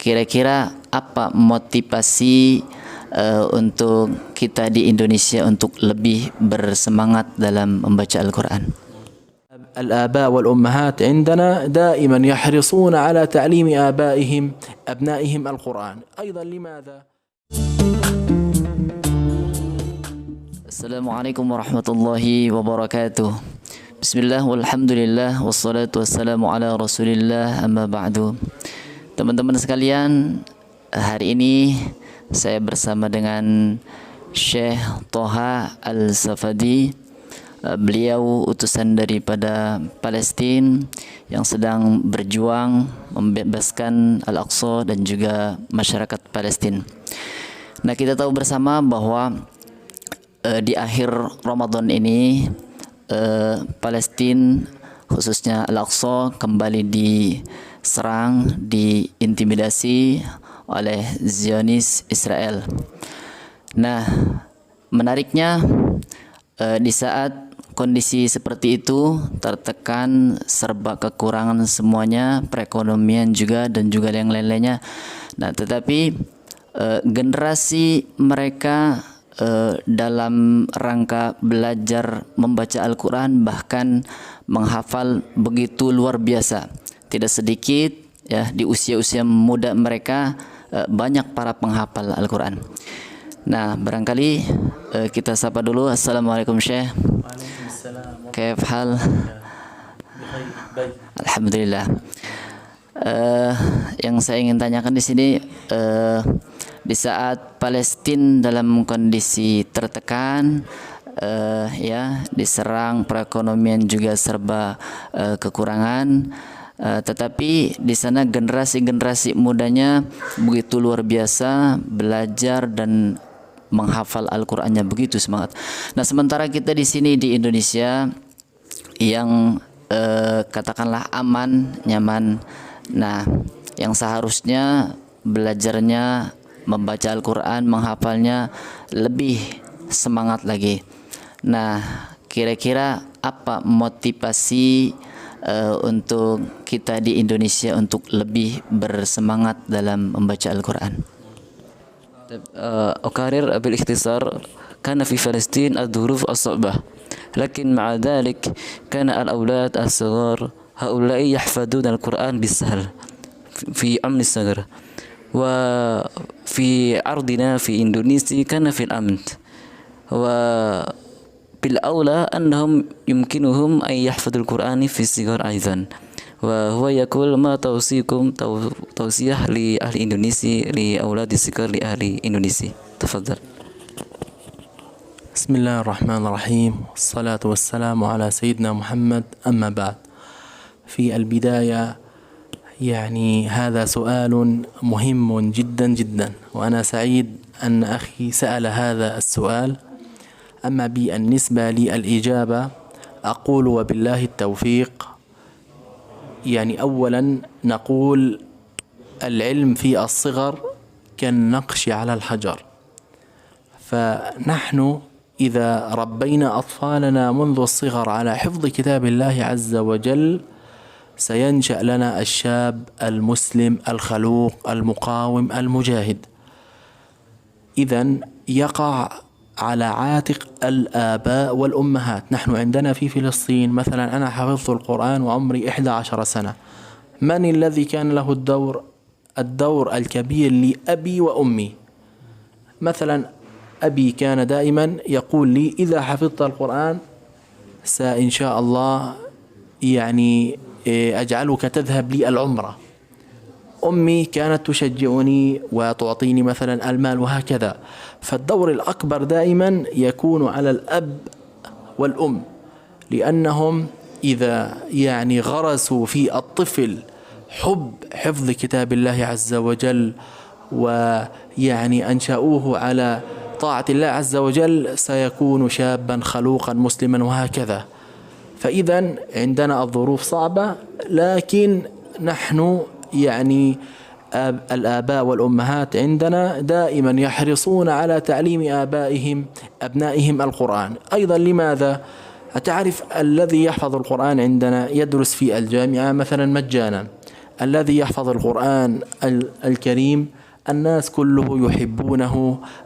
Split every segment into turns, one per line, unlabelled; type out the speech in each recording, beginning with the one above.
kira-kira apa motivasi untuk kita di Indonesia untuk lebih bersemangat dalam membaca Al-Quran?
الآباء والأمهات عندنا دائما يحرصون على تعليم أبنائهم القرآن أيضا. لماذا؟
Assalamualaikum warahmatullahi wabarakatuh. Bismillah walhamdulillah wassalatu wassalamu ala rasulillah amma ba'du. Teman-teman sekalian, hari ini saya bersama dengan Syekh Thaha Al-Safadi. Beliau utusan daripada Palestina yang sedang berjuang membebaskan Al-Aqsa dan juga masyarakat Palestina. Nah, kita tahu bersama bahwa di akhir Ramadan ini Palestina khususnya Al-Aqsa kembali diserang, diintimidasi oleh Zionis Israel. Nah, menariknya di saat kondisi seperti itu tertekan, serba kekurangan semuanya, perekonomian juga dan juga yang lain-lainnya. Nah, tetapi generasi mereka dalam rangka belajar membaca Al-Quran bahkan menghafal begitu luar biasa. Tidak sedikit ya di usia-usia muda mereka banyak para penghafal Al-Quran. Nah, barangkali kita sapa dulu. Assalamualaikum Syekh. Kaif hal? Alhamdulillah. Yang saya ingin tanyakan di sini, di saat Palestina dalam kondisi tertekan, ya diserang, perekonomian juga serba kekurangan, tetapi di sana generasi mudanya begitu luar biasa belajar dan menghafal Al-Qur'annya begitu semangat. Nah, sementara kita di sini di Indonesia yang katakanlah aman, nyaman. Nah, yang seharusnya belajarnya membaca Al-Quran, menghafalnya lebih semangat lagi. Nah, kira-kira apa motivasi untuk kita di Indonesia untuk lebih bersemangat dalam membaca Al-Quran?
أكرر بالاختصار. كان في فلسطين الظروف الصعبة، لكن مع ذلك كان الأولاد الصغار هؤلاء يحفظون القرآن بالسهل في أمن الصغر. وفي أرضنا في إندونيسيا كان في الأمن، وبالأولى أنهم يمكنهم أن يحفظوا القرآن في الصغر أيضا. وهو يقول ما توصيكم توصية لأهل إندونيسيا لأولاد الصغار لأهل إندونيسيا؟ تفضل.
بسم الله الرحمن الرحيم، والصلاة والسلام على سيدنا محمد. أما بعد، في البداية يعني هذا سؤال مهم جدا جدا، وأنا سعيد أن أخي سأل هذا السؤال. أما بالنسبة للإجابة أقول وبالله التوفيق. يعني أولا نقول العلم في الصغر كالنقش على الحجر، فنحن إذا ربينا أطفالنا منذ الصغر على حفظ كتاب الله عز وجل سينشأ لنا الشاب المسلم الخلوق المقاوم المجاهد. إذن يقع على عاتق الآباء والأمهات. نحن عندنا في فلسطين مثلا أنا حفظت القرآن وعمري 11 سنة. من الذي كان له الدور الكبير لأبي وأمي؟ مثلا أبي كان دائما يقول لي إذا حفظت القرآن إن شاء الله يعني أجعلك تذهب لي العمرة. أمي كانت تشجعني وتعطيني مثلا المال وهكذا. فالدور الأكبر دائما يكون على الأب والأم، لأنهم إذا يعني غرسوا في الطفل حب حفظ كتاب الله عز وجل ويعني أنشأوه على طاعة الله عز وجل سيكون شابا خلوقا مسلما وهكذا. فإذا عندنا الظروف صعبة، لكن نحن يعني الآباء والأمهات عندنا دائما يحرصون على تعليم أبنائهم القرآن أيضا. لماذا؟ تعرف الذي يحفظ القرآن عندنا يدرس في الجامعة مثلا مجانا، الذي يحفظ القرآن الكريم الناس كله يحبونه،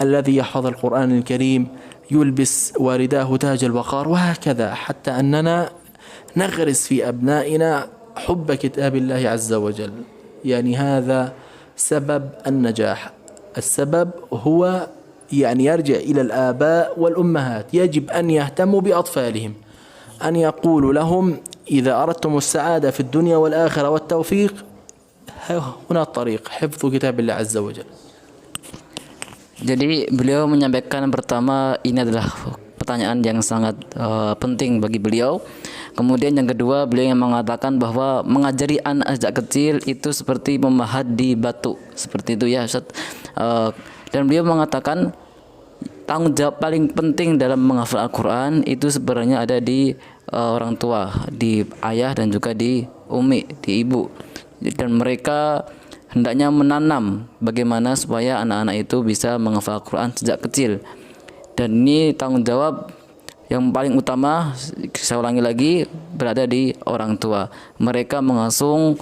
الذي يحفظ القرآن الكريم يلبس والداه تاج الوقار، وهكذا حتى أننا نغرس في أبنائنا حب كتاب الله عز وجل. يعني هذا سبب النجاح. السبب هو يعني يرجع إلى الآباء والأمهات، يجب أن يهتموا بأطفالهم، أن يقولوا لهم إذا أردتم السعادة في الدنيا والآخرة والتوفيق هنا الطريق، حفظ كتاب الله عز وجل.
Jadi beliau menyampaikan pertama ini adalah pertanyaan yang sangat penting bagi beliau. Kemudian yang kedua beliau yang mengatakan bahwa mengajari anak sejak kecil itu seperti memahat di batu, seperti itu ya Ustaz. Dan beliau mengatakan tanggung jawab paling penting dalam menghafal Al-Quran itu sebenarnya ada di orang tua, di ayah dan juga di umi, di ibu. Dan mereka hendaknya menanam bagaimana supaya anak-anak itu bisa menghafal Al-Quran sejak kecil. Dan ini tanggung jawab yang paling utama, saya ulangi lagi, berada di orang tua. Mereka mengasung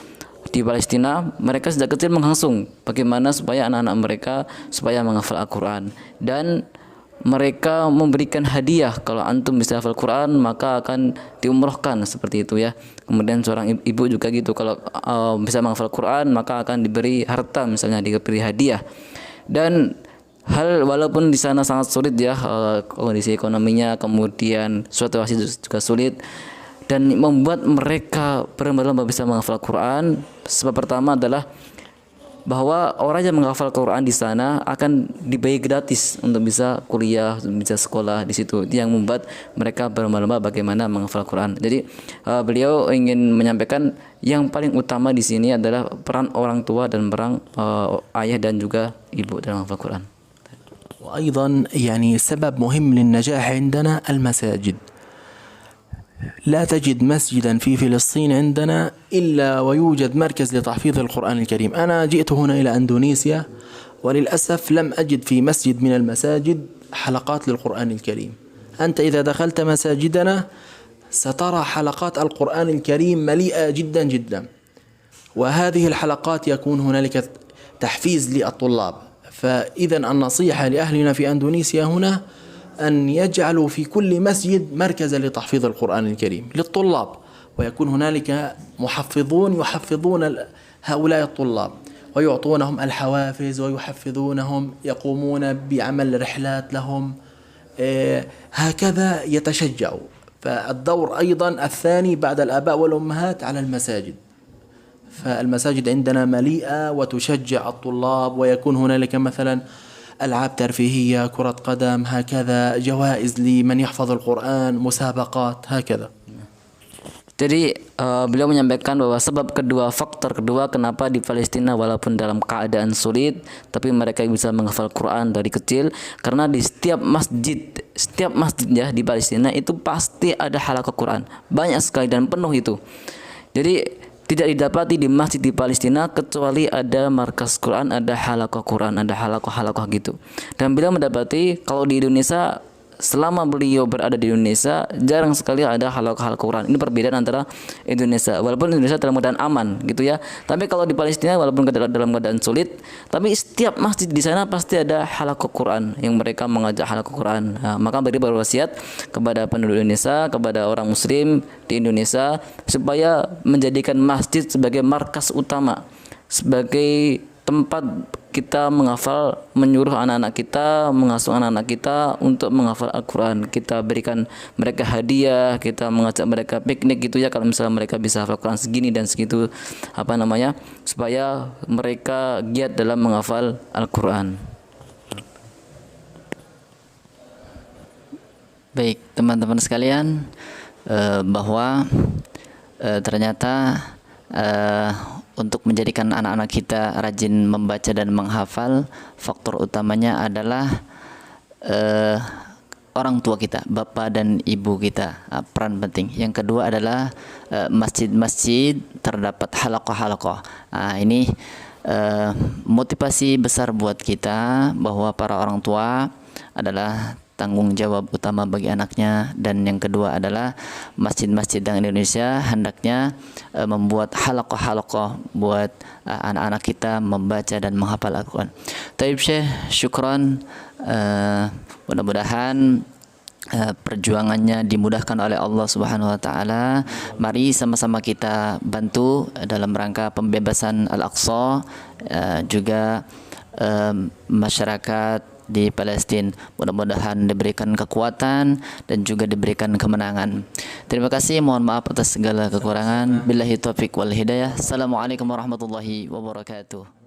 di Palestina, mereka sejak kecil menghasung bagaimana supaya anak-anak mereka supaya menghafal Al-Quran. Dan mereka memberikan hadiah, kalau antum bisa hafal Quran maka akan diumrohkan, seperti itu ya. Kemudian seorang ibu juga gitu, kalau bisa menghafal Quran maka akan diberi harta, misalnya diberi hadiah. Dan hal walaupun di sana sangat sulit ya, kondisi ekonominya, kemudian situasi juga sulit, dan membuat mereka berlomba-lomba bisa menghafal Quran. Sebab pertama adalah bahwa orang yang menghafal Quran di sana akan dibayar gratis untuk bisa kuliah, bisa sekolah di situ. Itu yang membuat mereka berlomba-lomba bagaimana menghafal Quran. Jadi beliau ingin menyampaikan yang paling utama di sini adalah peran orang tua dan peran ayah dan juga ibu dalam menghafal Quran.
وأيضا يعني سبب مهم للنجاح عندنا المساجد. لا تجد مسجدا في فلسطين عندنا إلا ويوجد مركز لتحفيظ القرآن الكريم. أنا جئت هنا إلى أندونيسيا وللأسف لم أجد في مسجد من المساجد حلقات للقرآن الكريم. أنت إذا دخلت مساجدنا سترى حلقات القرآن الكريم مليئة جدا جدا، وهذه الحلقات يكون هنالك تحفيز للطلاب. فإذا النصيحة لأهلنا في أندونيسيا هنا أن يجعلوا في كل مسجد مركزا لتحفيظ القرآن الكريم للطلاب، ويكون هنالك محفظون يحفظون هؤلاء الطلاب ويعطونهم الحوافز ويحفظونهم، يقومون بعمل رحلات لهم، هكذا يتشجعوا. فالدور أيضا الثاني بعد الآباء والأمهات على المساجد. فالمساجد عندنا مليئة وتشجع الطلاب، ويكون هنالك مثلا ألعاب ترفيهية، كرة قدم، هكذا جوائز لمن يحفظ القرآن، مسابقات، هكذا.
Jadi beliau menyampaikan bahwa faktor kedua kenapa di Palestina walaupun dalam keadaan sulit tapi mereka bisa menghafal Quran dari kecil, karena di setiap masjid ya di Palestina itu pasti ada halaqah Quran, banyak sekali dan penuh itu. Jadi tidak didapati di masjid di Palestina kecuali ada markas Quran, ada halaqah Quran, ada halaqah gitu. Dan beliau mendapati kalau di Indonesia, selama beliau berada di Indonesia, jarang sekali ada halaqah Quran. Ini perbedaan antara Indonesia, walaupun Indonesia dalam keadaan aman gitu ya. Tapi kalau di Palestina walaupun dalam keadaan sulit, tapi setiap masjid di sana pasti ada halaqah Quran yang mereka mengajak halaqah Quran. Nah, maka beliau berwasiat kepada penduduk Indonesia, kepada orang muslim di Indonesia supaya menjadikan masjid sebagai markas utama, sebagai tempat kita menghafal, menyuruh anak-anak kita, mengasuh anak-anak kita untuk menghafal Al-Quran. Kita berikan mereka hadiah, kita mengajak mereka piknik gitu ya, kalau misalnya mereka bisa hafal Quran segini dan segitu, supaya mereka giat dalam menghafal Al-Quran.
Baik teman-teman sekalian, bahwa ternyata untuk menjadikan anak-anak kita rajin membaca dan menghafal, faktor utamanya adalah orang tua kita, bapak dan ibu kita, peran penting. Yang kedua adalah masjid-masjid terdapat halaqah-halaqah. Ini motivasi besar buat kita bahwa para orang tua adalah tanggung jawab utama bagi anaknya, dan yang kedua adalah masjid-masjid di Indonesia hendaknya membuat halaqah-halaqah buat anak-anak kita membaca dan menghafal Al-Quran. Taib Syekh, syukran. Mudah-mudahan perjuangannya dimudahkan oleh Allah Subhanahu wa taala. Mari sama-sama kita bantu dalam rangka pembebasan Al-Aqsa, juga masyarakat di Palestina. Mudah-mudahan diberikan kekuatan dan juga diberikan kemenangan. Terima kasih, mohon maaf atas segala kekurangan. Billahi taufik wal hidayah. Assalamualaikum warahmatullahi wabarakatuh.